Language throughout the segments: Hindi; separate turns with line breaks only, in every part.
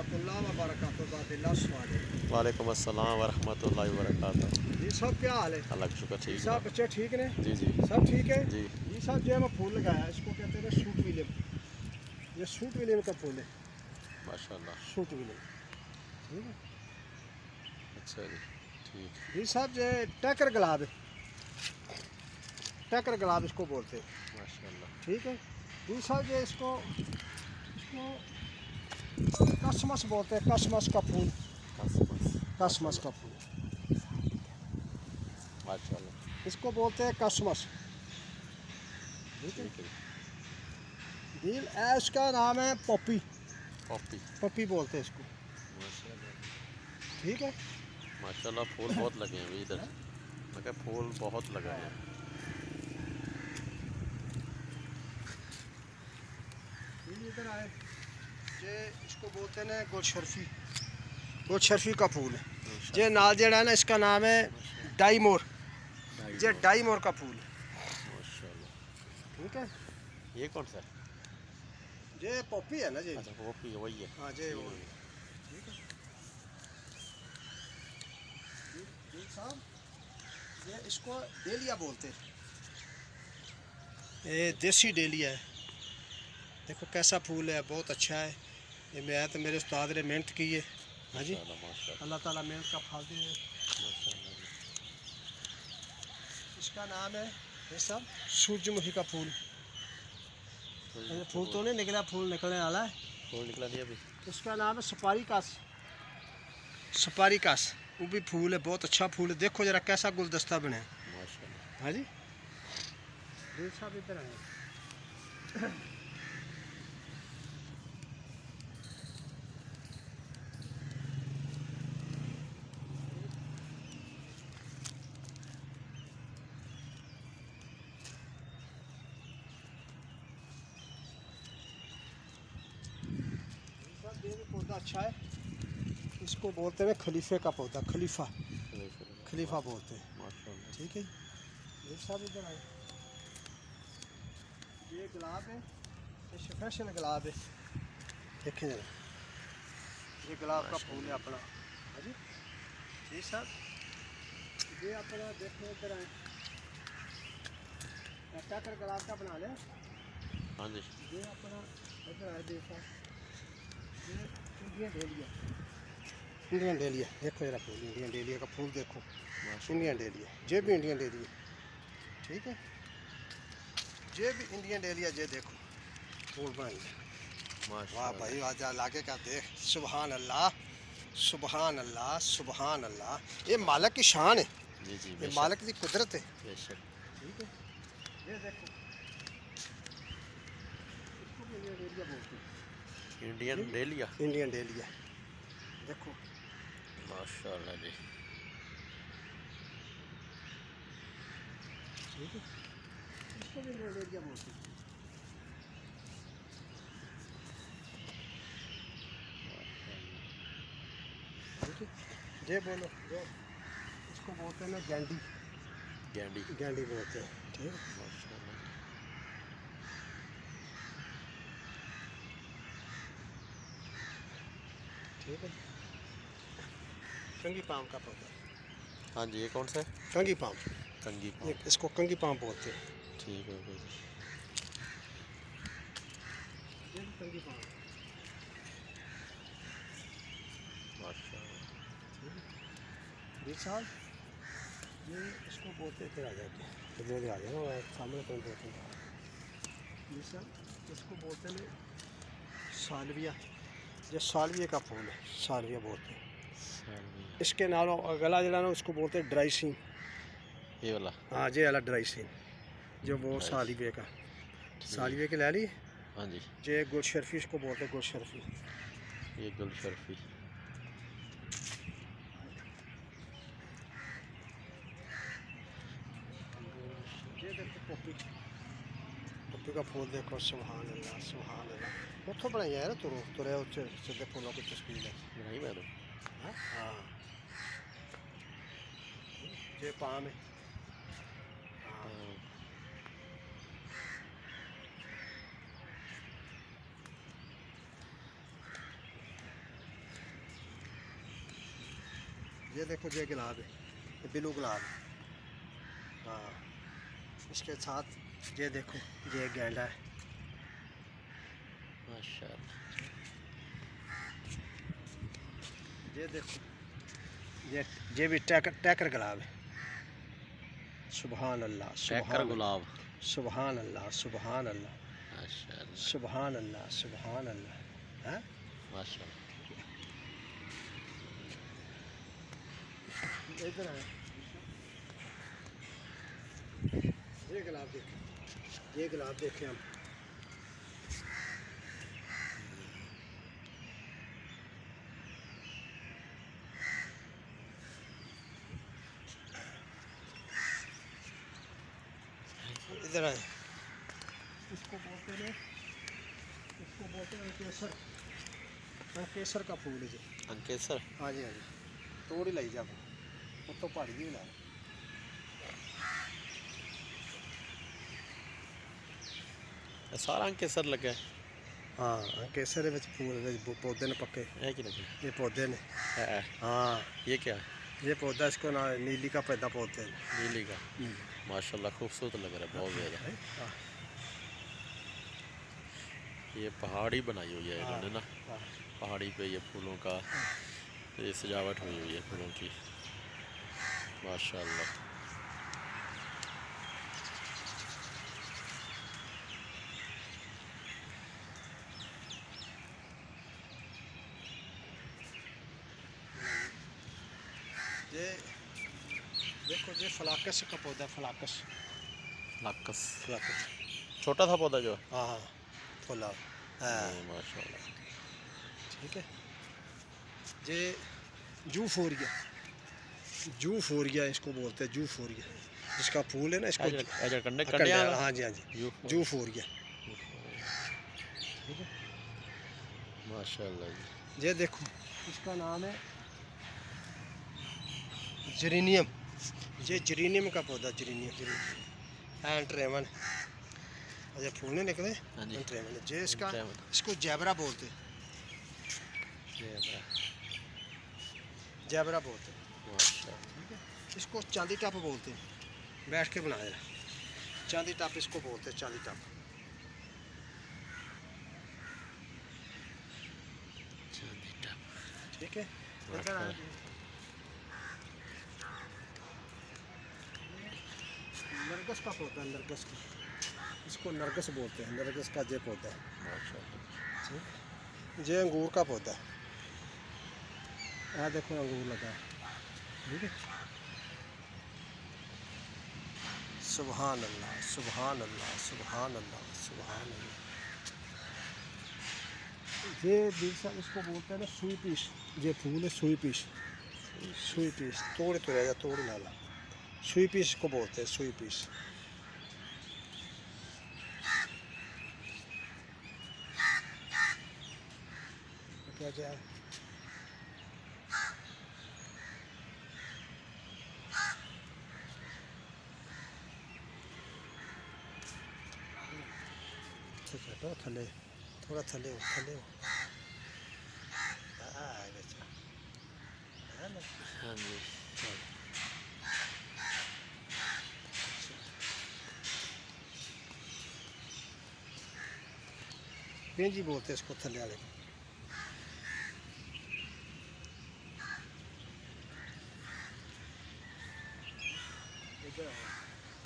रहमतुल्लाह व बरकातुहू।
वालेकुम अस्सलाम वरहमतुल्लाहि वबरकातुहू।
जी सब क्या हाल है?
अल्लाह का शुक्र ठीक है।
सब बच्चे ठीक ने?
जी जी
सब ठीक है।
जी
ये सब जो है मैं फूल लगाया, इसको कहते हैं सूट विलियम। ये सूट विलियम का फूल है,
माशाल्लाह।
Suit William. ठीक है
अच्छा जी ठीक।
ये सब जो है टैकर गुलाब है, टैकर गुलाब इसको बोलते हैं।
माशाल्लाह।
ठीक है, ये सब जो है इसको कसमस बोलते हैं, कसमस का फूल, कसमस का फूल
माशाल्लाह।
इसको बोलते हैं कसमस। ठीक है,
ठीक है।
दिल ऐश का नाम है पॉपी,
पॉपी
पॉपी बोलते हैं इसको।
माशाल्लाह।
ठीक है,
माशाल्लाह फूल बहुत लगे हैं अभी इधर। मैं कहा फूल बहुत लगे हैं।
इधर आए, ये इसको बोलते हैं ना गुलशर्फी, गुलशर्फी का फूल है। ये नाल जड़ा है ना, इसका नाम है डाईमोर, ये डाईमोर का फूल है।
माशाल्लाह।
ठीक है,
ये कौन सा है?
ये पॉपी है ना जी।
अच्छा पॉपी वही है।
हाँ जी वो। ठीक है जी साहब, ये इसको डेलिया बोलते हैं, ये देसी डेलिया है। देखो कैसा फूल है, बहुत अच्छा है। ये मैं तो मेरे उस्ताद ने मेहनत की है। हाँ जी,
माशाल्लाह।
अल्लाह ताला मेहनत का फल दे। इसका नाम है ये सब सूरजमुखी का फूल। ये फूल तो नहीं निकला, फूल निकलने वाला है।
फूल निकला नहीं अभी।
इसका नाम है सुपारी कास, सुपारी कास, वो भी फूल है, बहुत अच्छा फूल है। देखो जरा कैसा गुलदस्ता बना है।
माशाल्लाह।
हाँ जी, दिल साहब इधर आए। ये भी पौधा अच्छा है, इसको बोलते हैं खलीफे का पौधा, खलीफा, खलीफा बोलते हैं।
माशाल्लाह।
ठीक है, ये सब इधर आए। ये गुलाब है, ये स्पेशल गुलाब है। देखें जरा, ये गुलाब का फूल है अपना। हाँ जी, ये सब ये अपना देखें इधर आए, टैकर गुलाब का बना लें।
हाँ जी।
ये अपना इधर आए, देखा ये इंडियन डेलिया, इंडियन डेलिया। देखो जरा फूल, इंडियन डेलिया का फूल देखो, इंडियन डेलिया, ये भी इंडियन डेलिया। ठीक है, ये भी इंडियन डेलिया, ये देखो फूल बनाइए। वाह भाई वाह, लागे का देख, सुबहान अल्लाह, सुबहान अल्लाह, सुबहान अल्लाह। ये मालिक की शान है,
जी जी
ये मालिक की कुदरत है।
बेशक।
ठीक है, ये देखो, इसको भी इंडियन डेलिया बोलते हैं।
Indian dahlia.
इंडियन डेलिया देखो।
माशाल्लाह जी।
ठीक है, इसको भी इंडियन डेलिया बोलते हैं। ठीक है, ये बोलो, ये इसको बोलते हैं ना गैंडी,
गैंडी।
गैंडी बोलते हैं। ठीक है,
माशाल्लाह।
ठीक है, कंगी पाम का पौधा,
हाँ जी ये कौन सा है?
कंगी पाम,
कंगी
ये
पाम।
इसको कंगी पाम बोलते हैं।
ठीक है भाई।
ये भी कंगी पाम।
माशाल्लाह।
ठीक है, ये साल ये इसको बोलते थे, आ जाके इधर आ जाए ना, सामने कौन बोलते हैं ये सर, इसको बोलते हैं सालविया। ये सालविया का फूल है, सालविया बोलते हैं। इसके नालों गला जला ना, उसको बोलते हैं ड्राई सीन।
ये वाला।
हाँ ये वाला ड्राई सीन, जो वो सालविया का, सालविया के ले ली।
हाँ जी,
ये गुलशर्फी इसको बोलते हैं, गुलशर्फी।
ये गुलशर्फी।
ये देखो पॉपी, पॉपी का फूल देखो, सुभान अल्लाह, सुभान अल्लाह। उतो बनाई है ना, तुरे उच्चे सीधे फूलों की तस्वीर है।
नहीं मैं तो।
हाँ, ये पाम है। ये देखो ये गुलाब है, ये ब्लू गुलाब है। हाँ, इसके साथ ये देखो ये गेंडा है।
माशाल्लाह।
ये देखो ये भी टैकर गुलाब है। सुभान अल्लाह,
टैकर गुलाब।
सुभान अल्लाह, सुभान अल्लाह,
माशाल्लाह
सुभान अल्लाह, सुभान अल्लाह। हाँ,
माशाल्लाह।
इधर है ये गुलाब देखें, ये गुलाब देखें हम। इधर आए, इसको बोलते हैं, इसको बोलते हैं केसर। केसर का फूल है जी।
अंकेसर।
हाँ जी, हाँ जी, तोड़ ही लाई जा तो पहाड़ी भी ला।
सारा अंकेसर लगा है।
हाँ, केसर विच फूल पौधे ने पक्के,
है कि नहीं?
ये पौधे ने।
है।
हाँ,
ये क्या है?
ये पौधा इसको ना नीली का पैदा बोलते हैं।
नीली का। माशाल्लाह खूबसूरत लग रहा है बहुत ज़्यादा।
हाँ,
ये पहाड़ी बनाई हुई है इन्होंने ना,
हाँ।
पहाड़ी पे ये फूलों का ये सजावट हुई हुई है फूलों की। माशाल्लाह।
ये देखो ये फलाकस का पौधा, फलाकस।
लाकस।
फलाकस,
छोटा था पौधा जो है।
हाँ हाँ, फुला। हाँ,
माशाल्लाह।
ठीक है। ये जूफोरिया, जूफोरिया इसको बोलते हैं, जूफोरिया। जिसका फूल है ना इसको
कंडे
कंडे, हाँ जी, हाँ जी,
जूफोरिया।
जूफोरिया। ठीक है।
माशाल्लाह जी।
ये देखो इसका नाम है जेरेनियम। ये जेरेनियम का पौधा, जेरेनियम एंट्रेमन। अच्छा, फूल नहीं निकले।
हाँ जी।
एंट्रेमन ये इसका,
एंट्रेमन।
इसको जैबरा बोलते हैं, जैबरा बोलते हैं।
माशाल्लाह।
ठीक है। इसको चांदी टप बोलते हैं, बैठ के बनाया है। चांदी टप इसको बोलते हैं, चांदी टप। ठीक है। इधर आ जाइए। नरगस का पौधा, नरगस का, इसको नरगस बोलते हैं, नरगस का ये पौधा है।
माशाल्लाह।
ठीक। ये अंगूर का पौधा है। यहाँ देखो अंगूर लगा है। ठीक है। सुभान अल्लाह, सुभान अल्लाह, सुभान अल्लाह, सुभान अल्लाह। ये दूसरा इसको बोलते हैं ना सुई पीस। ये फूल है सुई पीस, सुई पीस। तोड़ तो रह जा, तोड़ ना ला। सुई पीस को बोलते हैं, सुई पीस। क्या क्या है? अच्छा, थले थोड़ा थले हो, थले हो। बच्चा है ना।
हाँ जी।
पेंजी बोलते हैं इसको, थले वाले को।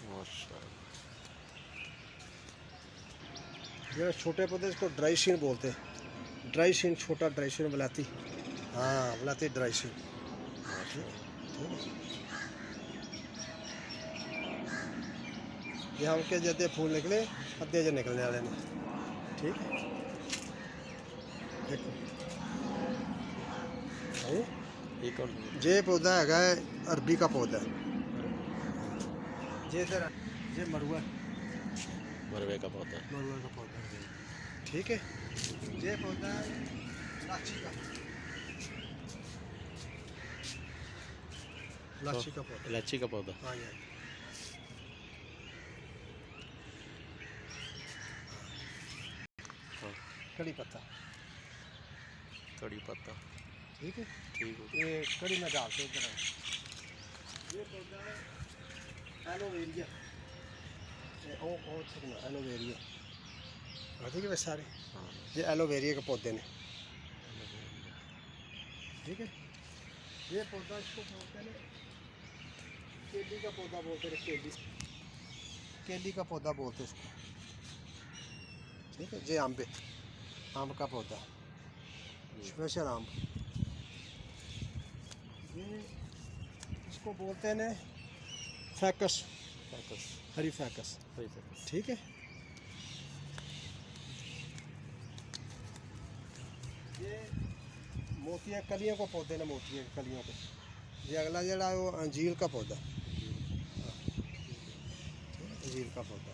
माशाल्लाह।
ये छोटे पौधे इसको ड्राई शीन बोलते हैं, ड्राई शीन, छोटा ड्राई शीन बुलाती। हाँ, बुलाती ड्राई शीन। ये हम के जैसे फूल निकले, अद्धे जो निकलने वाले ने। ठीक है। देखो
ये कौन?
ये पौधा है अरबी का पौधा है। ये इधर ये मरुआ,
मरवे का पौधा है।
मरुआ का पौधा। ठीक है। ये पौधा है लाची का, लाची का पौधा।
इलायची का पौधा।
हाँ जी,
हाँ।
कड़ी पत्ता।
कड़ी पत्ता।
ठीक है।
ठीक है।
ये कड़ी में डालते इधर आओ। ये पौधा है एलोवेरिया, ओ छकना एलोवेरिया ठीक है। वे सारे
हाँ
ये एलोवेरिया के पौधे ने, ठीक है। ये पौधा इसको बोलते हैं केली का पौधा बोलते हैं, केली का पौधा बोलते हैं इसको, ठीक है। ये आम का पौधा, स्पेशल आम। ये इसको बोलते हैं फैकस, हरी फैकस, ठीक है। ये मोतिया कलियों को पौधे ने, मोतिया कलियों के। ये अगला जड़ा है वो अंजीर का पौधा, अंजीर का पौधा।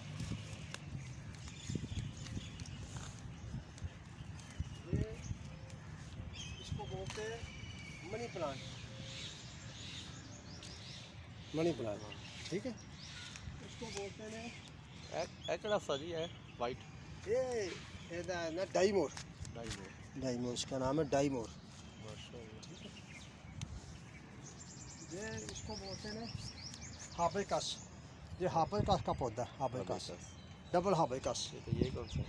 ये इसको बोलते हैं मनी प्लांट, मनी प्लांट, ठीक है। इसको बोलते हैं
एकड़ा सजी है वाइट
ये ना डाईमोर,
डाइमो।
डाईमोर इसका नाम है, डाईमोर।
माशाल्लाह।
ये इसको बोलते हैं हाबिकस, ये हाबिकस का पौधा, हाबिकस डबल हाबिकस।
ये कौन सा?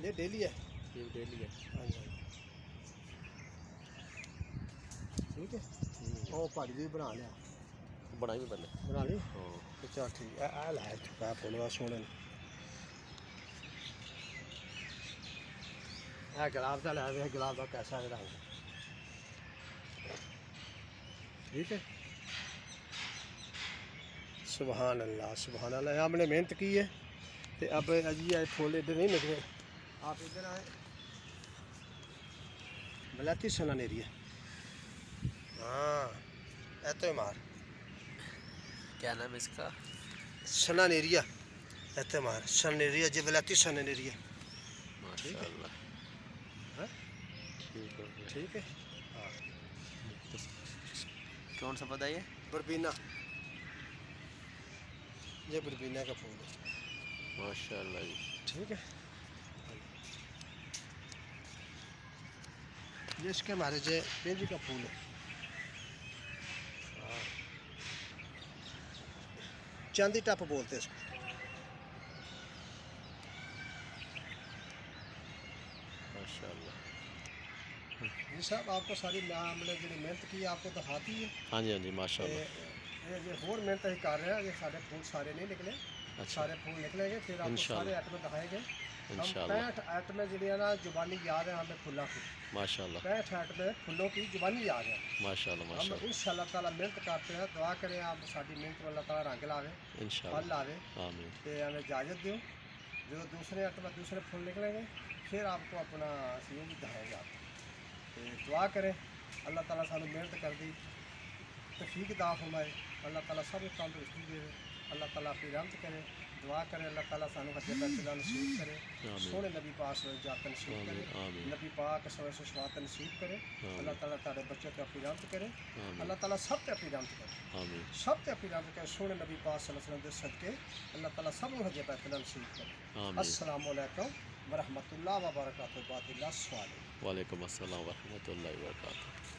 ये डेली है,
ये डेली है।
हाँ जी, ठीक है। वो पहाड़ी भी बना लिया,
बनाई भी पहले।
बना ली
हाँ
तो चल ठीक है। आ लै चुका फुलवा सोने गुलाब का लै, गुलाब का कैसा है रंग, ठीक है। सुबहान अल्लाह, सुबहान अल्लाह। हमने मेहनत की है तो अब अजी आए फूल इधर नहीं निकले। आप इधर आए, बलाती सलन एरिया, हाँ ऐतो मार
क्या नाम है इसका?
सनन एरिया, ऐतो मार सन एरिया, जो बलाती सनन एरिया,
माशाल्लाह।
हाँ
ठीक है।
ठीक है। हाँ
कौन सा पौधा ये?
बरबीना, ये बरबीना का फूल है,
माशाल्लाह जी।
ठीक है। ये इसके हमारे जो पेंजी का फूल है, हाँ चांदी टप बोलते हैं इसको,
माशाल्लाह।
जी साहब आपको सारी हमने जी मेहनत की आपको दिखाती है।
हाँ जी हाँ जी माशाल्लाह।
ये होर मेहनत ही कर रहे हैं, ये सारे फूल सारे नहीं निकले,
अच्छा
सारे फूल निकलेंगे फिर आपको
इंशाल्लाह।
सारे आइटम दिखाएंगे। हम
इंशाल्लाह
65 आइटम जी ना जुबानी याद है हमें फूलों की,
माशाल्लाह
65 आइटम फूलों की जुबानी याद है।
माशाल्लाह
हम
माशाल्लाह
इंशाअल्लाह ताला मेहनत करते हैं, दुआ करें आप साड़ी मेहनत को अल्लाह ताला रंग लावे, फल
इंशाल्लाह।
लावे।
आमीन।
तो हमें इजाज़त दो, जो दूसरे आइटम दूसरे फूल निकलेंगे फिर आपको अपना सहयोग दिखाएंगे आप। तो दुआ करें अल्लाह ताला सानू मेहनत कर दी तौफीक दा फरमाए, अल्लाह ताला सब तंदुरुस्ती दे, अल्लाह ताला अपनी रहमत करे। दुआ करें अल्लाह ताला सानू हज बैतुल्लाह नसीब करे,
आमीन।
सोने नबी पाक जात नसीब करे,
आमीन आमीन
नबी पाक सवात नसीब करे। अल्लाह ताला तारे बच्चों पे अपनी रहमत करे,
आमीन
अल्लाह ताला सब पे अपनी रहमत करे,
आमीन
सब पे अपनी रहमत करे। सोने नबी पाक सल्लल्लाहु अलैहि वसल्लम दे सदके अल्लाह ताला सब हज बैतुल्लाह नसीब करे।
आमीन।
अस्सलामु अलैकुम व रहमतुल्लाहि व बरकातुहू। बातिल्लाह सवाल।
वालेकुम अस्सलाम व रहमतुल्लाहि व बरकातुहू।